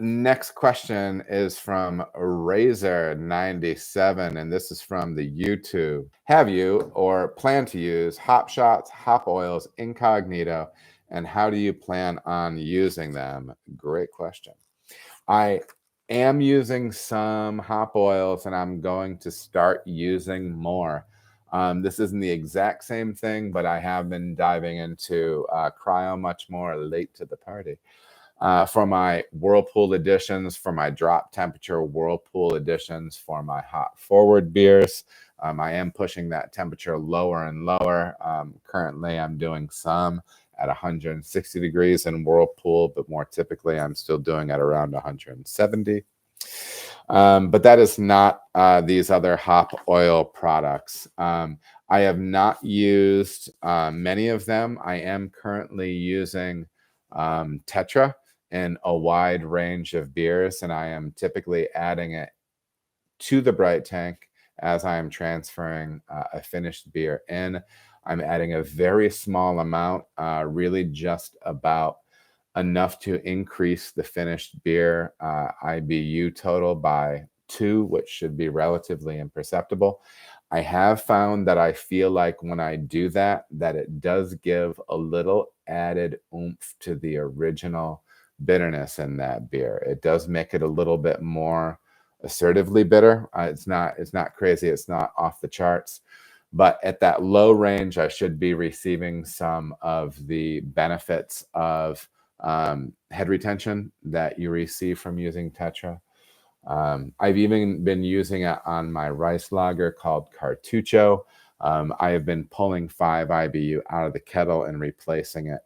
Next question is from Razor97, and this is from the YouTube. Have you or plan to use hop shots, hop oils, incognito, and how do you plan on using them? Great question. I am using some hop oils, and I'm going to start using more. This isn't the exact same thing, but I have been diving into cryo much more late to the party. For my Whirlpool editions, for my drop temperature Whirlpool editions, for my hot forward beers, I am pushing that temperature lower and lower. Currently, I'm doing some at 160 degrees in Whirlpool, but more typically, I'm still doing at around 170. But that is not these other hop oil products. I have not used many of them. I am currently using Tetra in a wide range of beers, and I am typically adding it to the bright tank as I am transferring a finished beer in. I'm adding a very small amount, really just about enough to increase the finished beer IBU total by 2, which should be relatively imperceptible. I have found that I feel like when I do that, that it does give a little added oomph to the original bitterness in that beer. It does make it a little bit more assertively bitter. It's not crazy. It's not off the charts. But at that low range, I should be receiving some of the benefits of head retention that you receive from using Tetra. I've even been using it on my rice lager called Cartucho. I have been pulling 5 IBU out of the kettle and replacing it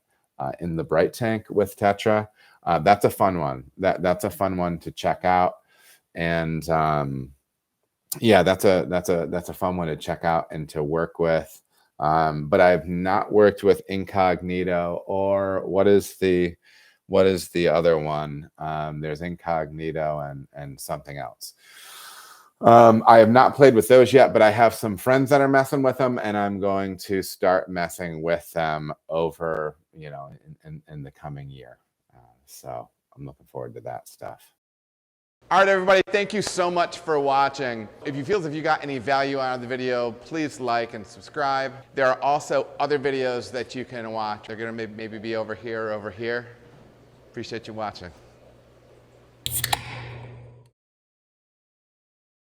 in the bright tank with Tetra. That's a fun one. That's a fun one to check out. And yeah, that's a fun one to check out and to work with. But I've not worked with incognito, or what is the other one? There's incognito and something else. I have not played with those yet, but I have some friends that are messing with them, and I'm going to start messing with them over, in the coming year. So I'm looking forward to that stuff. All right, everybody, thank you so much for watching. If you feel as if you got any value out of the video, please like and subscribe. There are also other videos that you can watch. They're going to maybe be over here or over here. Appreciate you watching.